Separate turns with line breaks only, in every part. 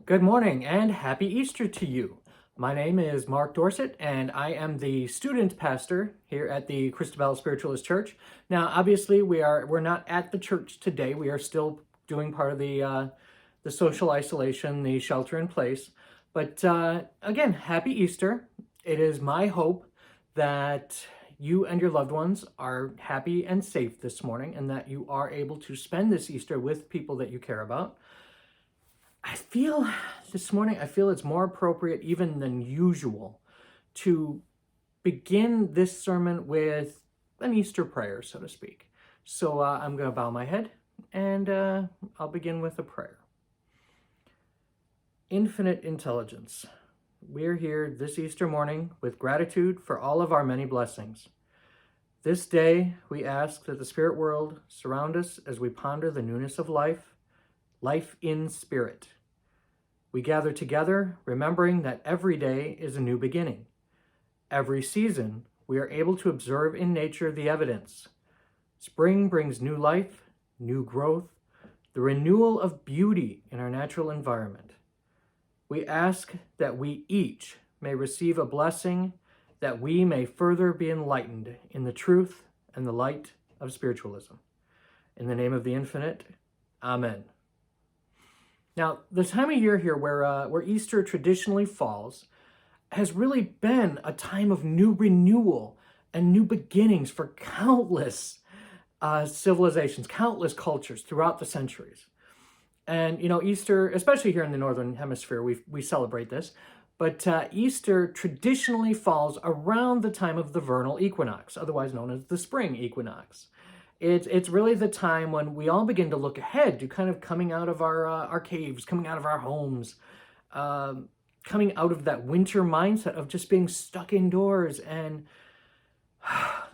Good morning and happy Easter to you. My name is Mark Dorsett and I am the student pastor here at the Christabelle Spiritualist Church. Now, obviously, we're not at the church today. We are still doing part of the social isolation, the shelter in place. But again, happy Easter. It is my hope that you and your loved ones are happy and safe this morning and that you are able to spend this Easter with people that you care about. This morning, I feel it's more appropriate even than usual to begin this sermon with an Easter prayer, so to speak. So I'm going to bow my head and I'll begin with a prayer. Infinite intelligence, we're here this Easter morning with gratitude for all of our many blessings. This day, we ask that the spirit world surround us as we ponder the newness of life in spirit. We gather together, remembering that every day is a new beginning. Every season, we are able to observe in nature the evidence. Spring brings new life, new growth, the renewal of beauty in our natural environment. We ask that we each may receive a blessing, that we may further be enlightened in the truth and the light of spiritualism. In the name of the infinite, Amen. Now, the time of year here where Easter traditionally falls has really been a time of new renewal and new beginnings for countless civilizations, countless cultures throughout the centuries. And, Easter, especially here in the Northern Hemisphere, we celebrate this, but Easter traditionally falls around the time of the vernal equinox, otherwise known as the spring equinox. It's really the time when we all begin to look ahead to kind of coming out of our caves, coming out of our homes, coming out of that winter mindset of just being stuck indoors. And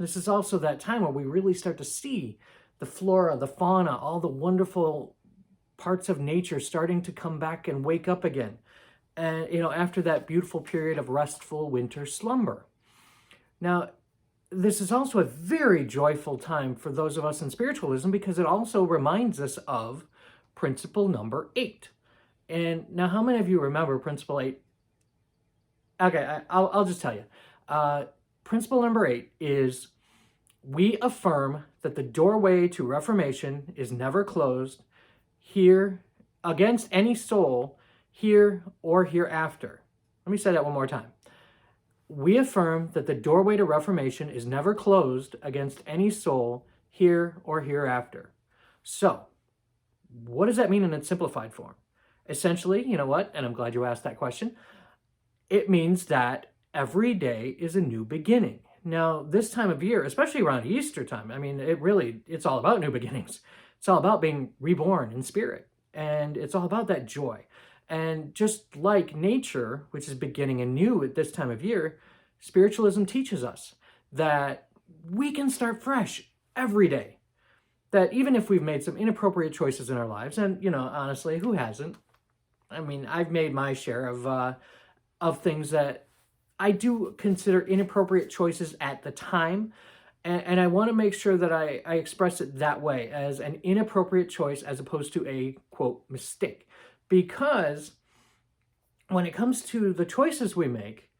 this is also that time where we really start to see the flora, the fauna, all the wonderful parts of nature starting to come back and wake up again. And, after that beautiful period of restful winter slumber. Now, this is also a very joyful time for those of us in spiritualism because it also reminds us of principle number 8. And now, how many of you remember principle 8? Okay, I'll just tell you. Principle number 8 is we affirm that the doorway to reformation is never closed here against any soul here or hereafter. Let me say that one more time. We affirm that the doorway to reformation is never closed against any soul here or hereafter. So, what does that mean in its simplified form? Essentially, you know what? And I'm glad you asked that question. It means that every day is a new beginning. Now, this time of year, especially around Easter time, it's all about new beginnings. It's all about being reborn in spirit. And it's all about that joy. And just like nature, which is beginning anew at this time of year, spiritualism teaches us that we can start fresh every day. That even if we've made some inappropriate choices in our lives, and, honestly, who hasn't? I mean, I've made my share of things that I do consider inappropriate choices at the time. And I want to make sure that I express it that way, as an inappropriate choice as opposed to a, quote, mistake. Because when it comes to the choices we make,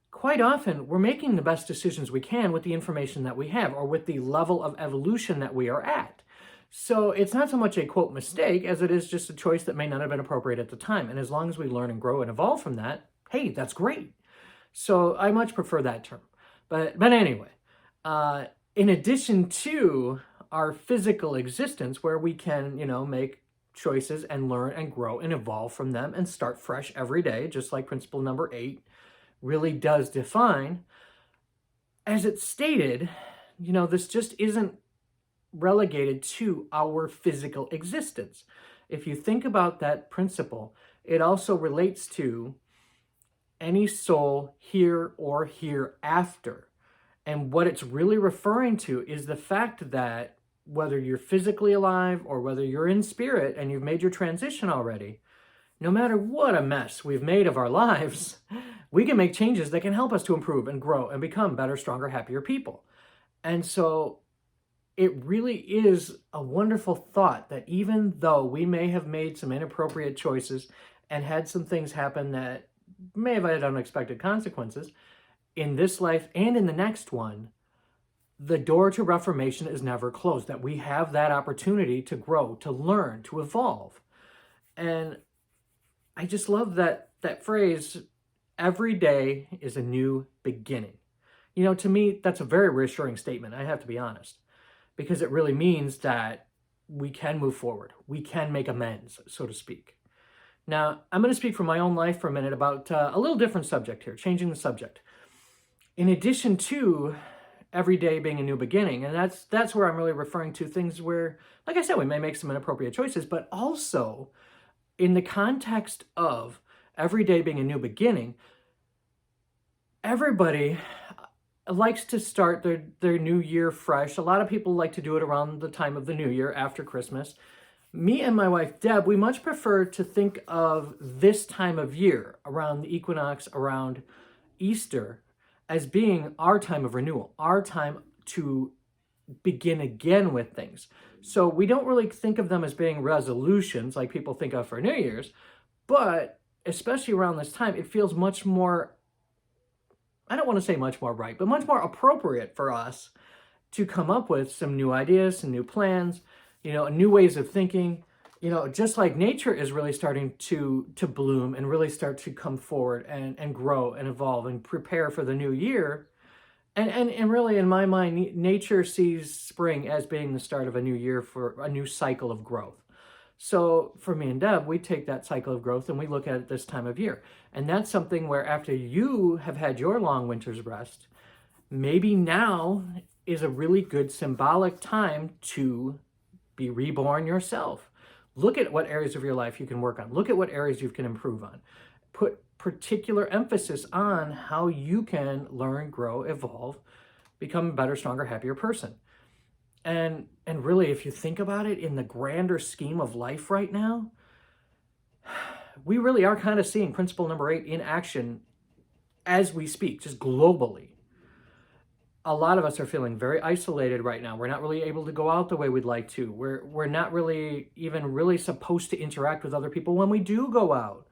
quite often we're making the best decisions we can with the information that we have or with the level of evolution that we are at. So it's not so much a, quote, mistake as it is just a choice that may not have been appropriate at the time. And as long as we learn and grow and evolve from that, hey, that's great. So I much prefer that term. But anyway, in addition to our physical existence where we can, make choices and learn and grow and evolve from them and start fresh every day, just like principle number 8 really does define. As it's stated, this just isn't relegated to our physical existence. If you think about that principle, it also relates to any soul here or hereafter. And what it's really referring to is the fact that whether you're physically alive or whether you're in spirit and you've made your transition already, no matter what a mess we've made of our lives, we can make changes that can help us to improve and grow and become better, stronger, happier people. And so it really is a wonderful thought that even though we may have made some inappropriate choices and had some things happen that may have had unexpected consequences in this life and in the next one, the door to reformation is never closed, that we have that opportunity to grow, to learn, to evolve. And I just love that phrase, every day is a new beginning. You know, to me, that's a very reassuring statement, I have to be honest, because it really means that we can move forward. We can make amends, so to speak. Now, I'm going to speak from my own life for a minute about a little different subject here, changing the subject. In addition to every day being a new beginning, and that's where I'm really referring to things where, like I said, we may make some inappropriate choices, but also in the context of every day being a new beginning, everybody likes to start their new year fresh. A lot of people like to do it around the time of the new year, after Christmas. Me and my wife, Deb, we much prefer to think of this time of year, around the equinox, around Easter, as being our time of renewal, our time to begin again with things. So we don't really think of them as being resolutions like people think of for New Year's, but especially around this time, it feels much more, I don't want to say much more right, but much more appropriate for us to come up with some new ideas, some new plans, new ways of thinking, just like nature is really starting to bloom and really start to come forward and grow and evolve and prepare for the new year. And really, in my mind, nature sees spring as being the start of a new year, for a new cycle of growth. So for me and Deb, we take that cycle of growth and we look at it this time of year. And that's something where after you have had your long winter's rest, maybe now is a really good symbolic time to be reborn yourself. Look at what areas of your life you can work on. Look at what areas you can improve on. Put particular emphasis on how you can learn, grow, evolve, become a better, stronger, happier person. And really, if you think about it in the grander scheme of life right now, we really are kind of seeing principle number 8 in action as we speak, just globally. A lot of us are feeling very isolated right now. We're not really able to go out the way we'd like to. We're not really even really supposed to interact with other people when we do go out.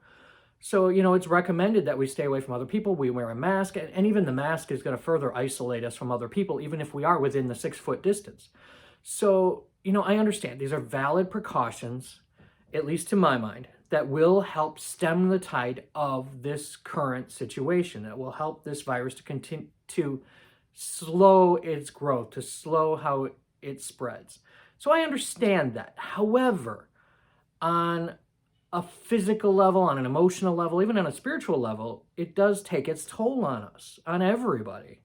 So, it's recommended that we stay away from other people. We wear a mask, and even the mask is going to further isolate us from other people, even if we are within the 6-foot distance. So, I understand these are valid precautions, at least to my mind, that will help stem the tide of this current situation, that will help this virus to continue to slow its growth, to slow how it spreads. So I understand that. However, on a physical level, on an emotional level, even on a spiritual level, it does take its toll on us, on everybody.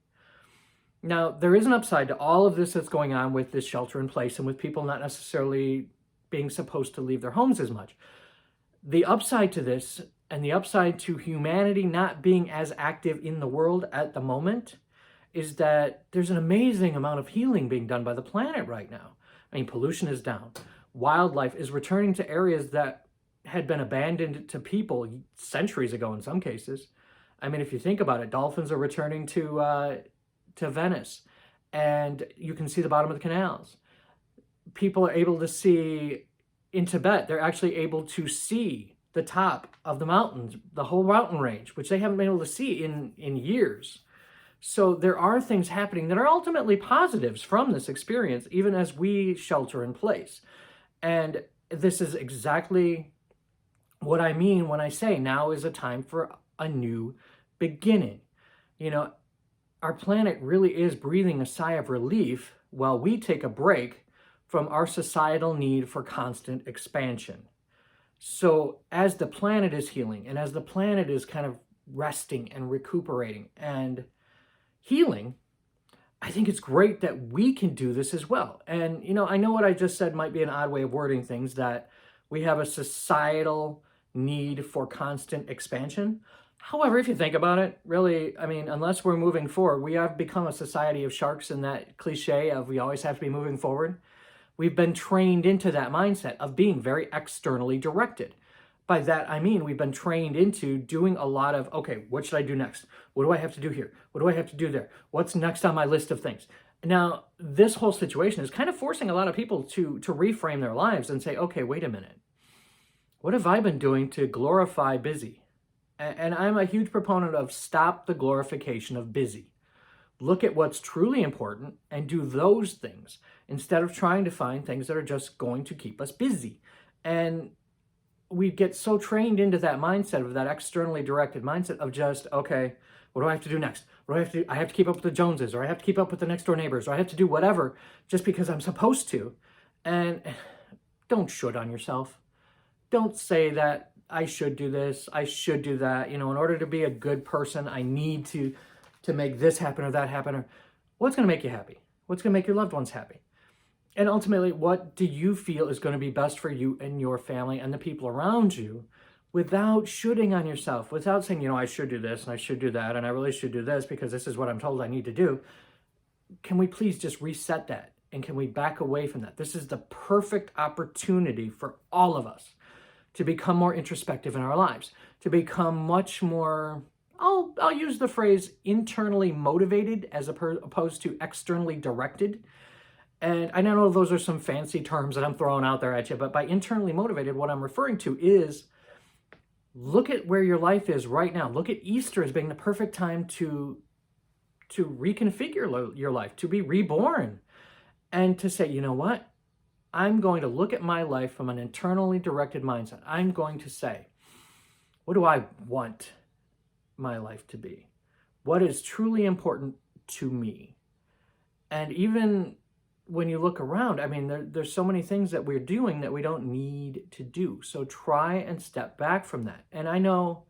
Now, there is an upside to all of this that's going on with this shelter in place and with people not necessarily being supposed to leave their homes as much. The upside to this, and the upside to humanity not being as active in the world at the moment, is that there's an amazing amount of healing being done by the planet right now. I mean, pollution is down. Wildlife is returning to areas that had been abandoned to people centuries ago in some cases. I mean, if you think about it, dolphins are returning to Venice, and you can see the bottom of the canals. People are able to see in Tibet, they're actually able to see the top of the mountains, the whole mountain range, which they haven't been able to see in years. So there are things happening that are ultimately positives from this experience, even as we shelter in place. And this is exactly what I mean when I say now is a time for a new beginning. Our planet really is breathing a sigh of relief while we take a break from our societal need for constant expansion. So as the planet is healing and as the planet is kind of resting and recuperating and healing, I think it's great that we can do this as well. And, I know what I just said might be an odd way of wording things, that we have a societal need for constant expansion. However, if you think about it, really, I mean, unless we're moving forward, we have become a society of sharks in that cliche of we always have to be moving forward. We've been trained into that mindset of being very externally directed. By that, I mean, we've been trained into doing a lot of, okay, what should I do next? What do I have to do here? What do I have to do there? What's next on my list of things? Now, this whole situation is kind of forcing a lot of people to reframe their lives and say, okay, wait a minute. What have I been doing to glorify busy? And I'm a huge proponent of stop the glorification of busy. Look at what's truly important and do those things instead of trying to find things that are just going to keep us busy. And we get so trained into that mindset of that externally directed mindset of just, okay, what do I have to do next? What do I have to do? I have to keep up with the Joneses, or I have to keep up with the next door neighbors, or I have to do whatever just because I'm supposed to. And don't should on yourself. Don't say that I should do this, I should do that. In order to be a good person, I need to make this happen or that happen. Or what's going to make you happy? What's going to make your loved ones happy? And ultimately, what do you feel is going to be best for you and your family and the people around you without shooting on yourself, without saying, I should do this and I should do that and I really should do this because this is what I'm told I need to do. Can we please just reset that? And can we back away from that? This is the perfect opportunity for all of us to become more introspective in our lives, to become much more, I'll use the phrase internally motivated as opposed to externally directed. And I know those are some fancy terms that I'm throwing out there at you, but by internally motivated, what I'm referring to is look at where your life is right now. Look at Easter as being the perfect time to reconfigure your life, to be reborn, and to say, you know what? I'm going to look at my life from an internally directed mindset. I'm going to say, what do I want my life to be? What is truly important to me? And even when you look around, there's so many things that we're doing that we don't need to do. So try and step back from that. And I know,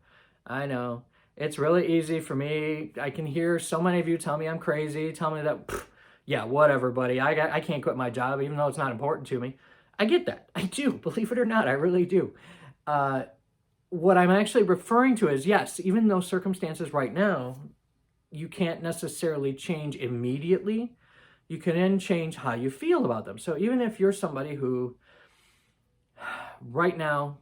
it's really easy for me. I can hear so many of you tell me I'm crazy, tell me that, yeah, whatever, buddy. I can't quit my job, even though it's not important to me. I get that. I do. Believe it or not, I really do. What I'm actually referring to is, yes, even though circumstances right now, you can't necessarily change immediately, you can then change how you feel about them. So even if you're somebody who right now,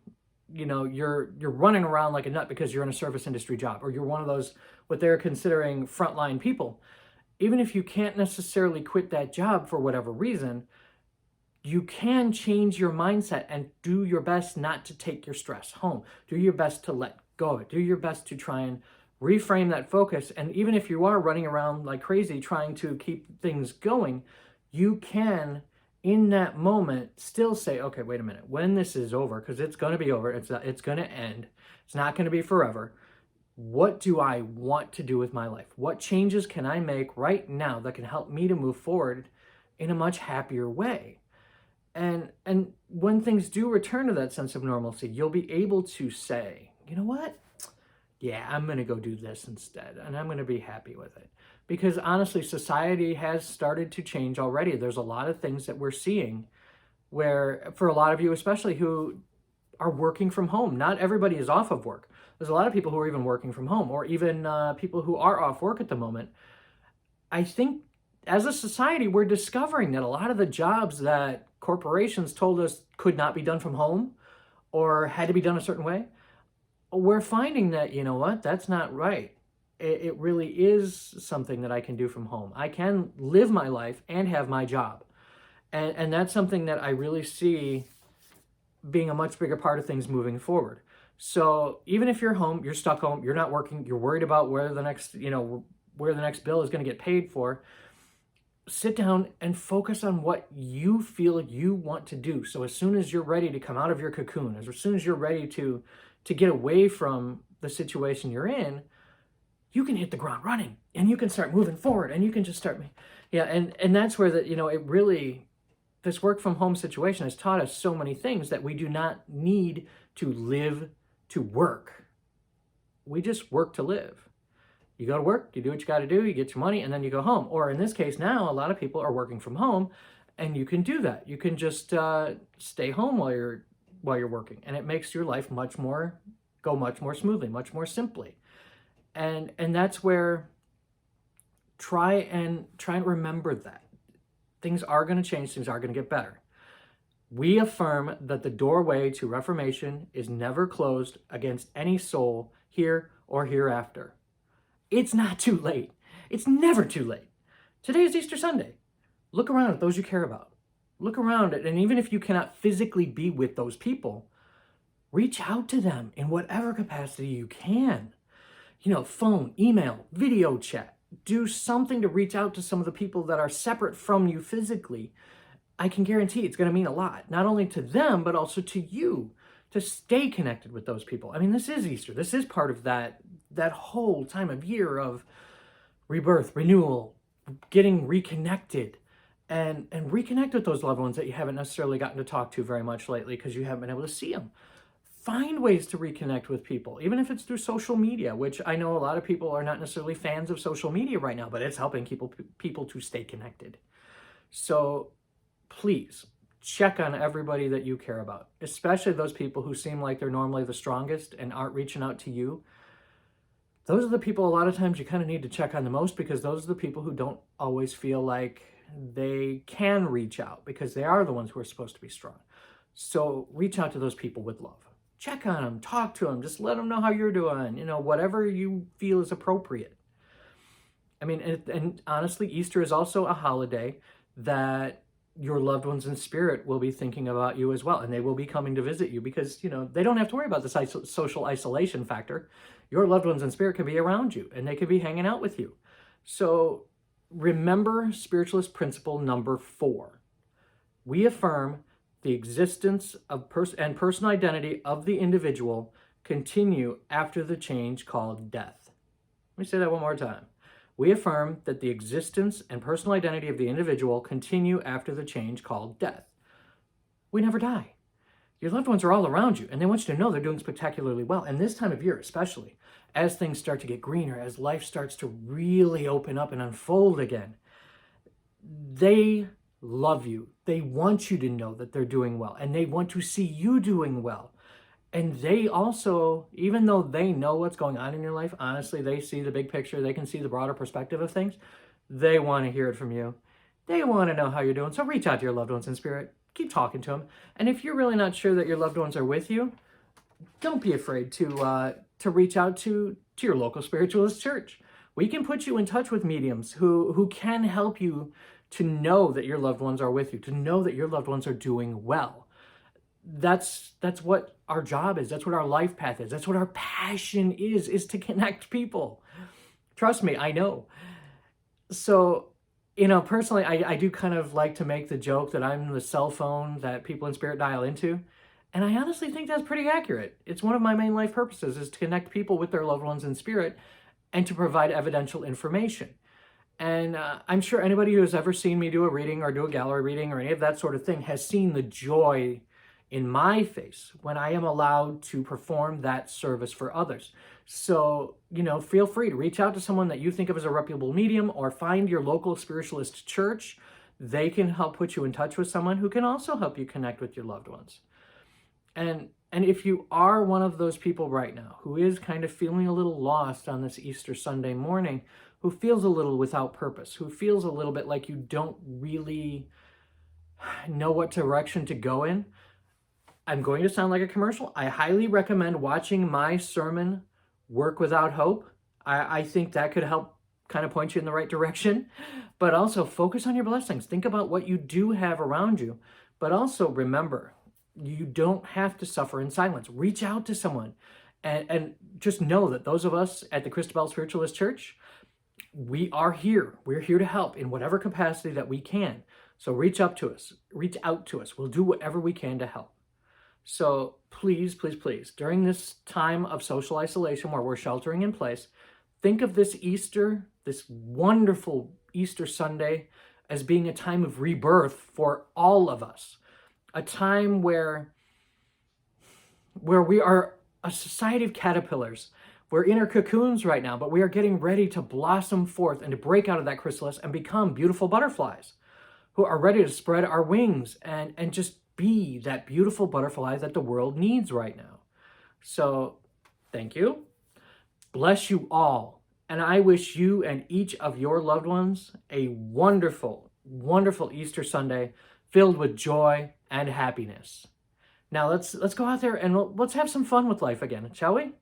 you're running around like a nut because you're in a service industry job, or you're one of those, what they're considering frontline people, even if you can't necessarily quit that job for whatever reason, you can change your mindset and do your best not to take your stress home. Do your best to let go of it. Do your best to try and reframe that focus. And even if you are running around like crazy trying to keep things going, you can, in that moment, still say, okay, wait a minute, when this is over, because it's going to be over, it's going to end, it's not going to be forever. What do I want to do with my life? What changes can I make right now that can help me to move forward in a much happier way? And when things do return to that sense of normalcy, you'll be able to say, you know what? Yeah, I'm going to go do this instead, and I'm going to be happy with it. Because honestly, society has started to change already. There's a lot of things that we're seeing where, for a lot of you especially, who are working from home, not everybody is off of work. There's a lot of people who are even working from home, or even people who are off work at the moment. I think as a society, we're discovering that a lot of the jobs that corporations told us could not be done from home or had to be done a certain way, we're finding that, you know what, that's not right. It really is something that I can do from home. I can live my life and have my job. And that's something that I really see being a much bigger part of things moving forward. So even if you're home, you're stuck home, you're not working, you're worried about where the next bill is going to get paid for, sit down and focus on what you feel you want to do. So as soon as you're ready to come out of your cocoon, as soon as you're ready to get away from the situation you're in, you can hit the ground running and you can start moving forward and you can just start. Yeah. And that's where this work from home situation has taught us so many things that we do not need to live to work. We just work to live. You go to work, you do what you got to do, you get your money, and then you go home. Or in this case now, a lot of people are working from home, and you can do that. You can just stay home while you're working, and it makes your life go much more smoothly, much more simply. And that's where try and remember that things are going to change, things are going to get better. We affirm that the doorway to reformation is never closed against any soul here or hereafter. It's not too late. It's never too late. Today is Easter Sunday. Look around at those you care about. Look around, and even if you cannot physically be with those people, reach out to them in whatever capacity you can. Phone, email, video chat. Do something to reach out to some of the people that are separate from you physically. I can guarantee it's going to mean a lot, not only to them, but also to you, to stay connected with those people. I mean, this is Easter. This is part of that whole time of year of rebirth, renewal, getting reconnected, and reconnect with those loved ones that you haven't necessarily gotten to talk to very much lately because you haven't been able to see them. Find ways to reconnect with people, even if it's through social media, which I know a lot of people are not necessarily fans of social media right now, but it's helping people to stay connected. So please check on everybody that you care about, especially those people who seem like they're normally the strongest and aren't reaching out to you. Those are the people a lot of times you kind of need to check on the most, because those are the people who don't always feel like they can reach out because they are the ones who are supposed to be strong. So reach out to those people with love. Check on them, talk to them, just let them know how you're doing, whatever you feel is appropriate. I mean, and honestly, Easter is also a holiday that your loved ones in spirit will be thinking about you as well, and they will be coming to visit you because, they don't have to worry about the social isolation factor. Your loved ones in spirit can be around you, and they could be hanging out with you. So remember spiritualist principle number 4. We affirm the existence of and personal identity of the individual continue after the change called death. Let me say that one more time. We affirm that the existence and personal identity of the individual continue after the change called death. We never die. Your loved ones are all around you, and they want you to know they're doing spectacularly well. And this time of year especially, as things start to get greener, as life starts to really open up and unfold again, they love you. They want you to know that they're doing well, and they want to see you doing well. And they also, even though they know what's going on in your life, honestly, they see the big picture, they can see the broader perspective of things. They want to hear it from you. They want to know how you're doing. So reach out to your loved ones in spirit. Keep talking to them. And if you're really not sure that your loved ones are with you, don't be afraid to reach out to your local spiritualist church. We can put you in touch with mediums who can help you to know that your loved ones are with you, to know that your loved ones are doing well. That's what our job is. That's what our life path is. That's what our passion is to connect people. Trust me, I know. So, personally, I do kind of like to make the joke that I'm the cell phone that people in spirit dial into. And I honestly think that's pretty accurate. It's one of my main life purposes is to connect people with their loved ones in spirit and to provide evidential information. And I'm sure anybody who has ever seen me do a reading or do a gallery reading or any of that sort of thing has seen the joy in my face when I am allowed to perform that service for others. So, feel free to reach out to someone that you think of as a reputable medium, or find your local spiritualist church. They can help put you in touch with someone who can also help you connect with your loved ones. And if you are one of those people right now who is kind of feeling a little lost on this Easter Sunday morning, who feels a little without purpose, who feels a little bit like you don't really know what direction to go in, I'm going to sound like a commercial. I highly recommend watching my sermon, Work Without Hope. I think that could help kind of point you in the right direction. But also focus on your blessings. Think about what you do have around you. But also remember, you don't have to suffer in silence. Reach out to someone. And just know that those of us at the Christabelle Spiritualist Church, we are here. We're here to help in whatever capacity that we can. So reach out to us. We'll do whatever we can to help. So please, please, please, during this time of social isolation where we're sheltering in place, think of this Easter, this wonderful Easter Sunday, as being a time of rebirth for all of us. A time where we are a society of caterpillars. We're in our cocoons right now, but we are getting ready to blossom forth and to break out of that chrysalis and become beautiful butterflies who are ready to spread our wings and just be that beautiful butterfly that the world needs right now. So thank you. Bless you all. And I wish you and each of your loved ones a wonderful, wonderful Easter Sunday filled with joy and happiness. Now let's go out there and let's have some fun with life again, shall we?